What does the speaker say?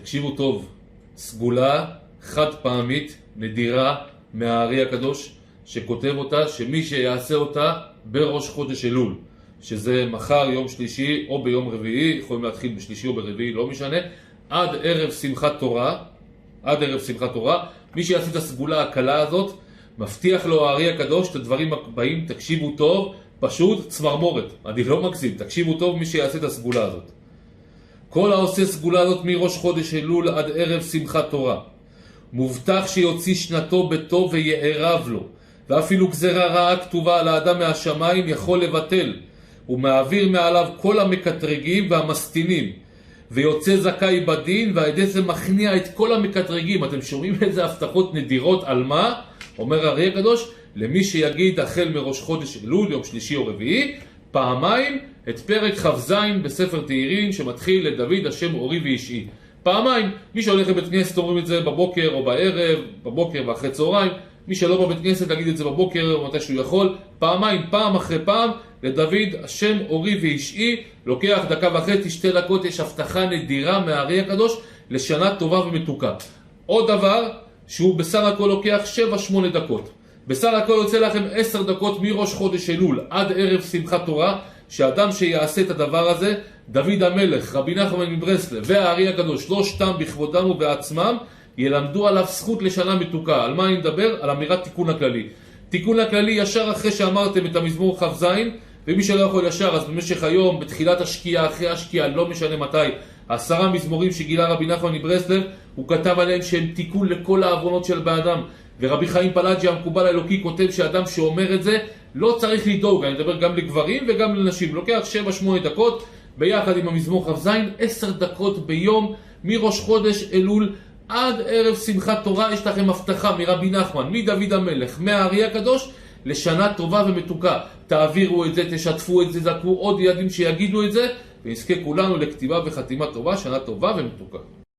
תקשיבו טוב, סגולה חד פעמית נדירה מהארי הקדוש שכותב אותה שמי שיעשה אותה בראש חודש אלול, שזה מחר יום שלישי או ביום רביעי, יכולים להתחיל בשלישי או ברביעי, לא משנה, עד ערב שמחת תורה, מי שיעשה את הסגולה הקלה הזאת מבטיח לו הארי הקדוש את הדברים הבאים. תקשיבו טוב, פשוט צמרמורת, אני לא מגזים, תקשיבו טוב מי שיעשה את הסגולה הזאת. כל העושה סגולה הזאת מראש חודש אלול עד ערב שמחת תורה מובטח שיוציא שנתו בטוב ויערב לו, ואפילו גזרה רעה כתובה על האדם מהשמיים יכול לבטל, ומעביר מעליו כל המקטרגים והמסטינים, ויוצא זכאי בדין, והידי זה מכניע את כל המקטרגים. אתם שומעים איזה הבטחות נדירות על מה? אומר הארי הקדוש, למי שיגיד החל מראש חודש אלול, יום שלישי או רביעי, פעמיים את פרק כ"ז בספר תהילים שמתחיל לדוד השם אורי וישעי. פעמיים, מי שהולך לבית כנסת אומרים את זה בבוקר או בערב, בבוקר ואחרי צהריים, מי שלא בבית כנסת להגיד את זה בבוקר או מתי שהוא יכול, פעמיים, פעם אחרי פעם, לדוד השם אורי וישעי. לוקח דקה וחצי, 2 דקות, יש הבטחה נדירה מהארי הקדוש לשנה טובה ומתוקה. עוד דבר שהוא בסך הכל לוקח 7-8 דקות. בסך הכל יוצא לכם 10 דקות מראש חודש אלול עד ערב שמחת תורה, שאדם שיעשה את הדבר הזה, דוד המלך, רבי נחמן מברסלב והארי הקדוש, שלושתם בכבודם ובעצמם, ילמדו עליו זכות לשנה מתוקה. על מה אני מדבר? על אמירת תיקון הכללי. תיקון הכללי ישר אחרי שאמרתם את המזמור כ"ז, ומי שלא יכול ישר אז במשך היום, בתחילת השקיעה, אחרי השקיעה, לא משנה מתי, 10 מזמורים שגילה רבי נחמן מברסלב, הוא כתב עליהם שהם תיקון לכל העוונות של באדם. ורבי חיים פלאג'י המקובל האלוקי כותב שאדם שאומר את זה לא צריך לדאוג. אני מדבר גם לגברים וגם לנשים. לוקח 7-8 דקות ביחד עם המזמור כ"ז, 10 דקות ביום מראש חודש אלול עד ערב שמחת תורה. יש לכם הבטחה מרבי נחמן, מדוד המלך, מהארי הקדוש, לשנה טובה ומתוקה. תעבירו את זה, תשתפו את זה, זכו עוד ילדים שיגידו את זה, ונזכה כולנו לכתיבה וחתימה טובה, שנה טובה ומתוקה.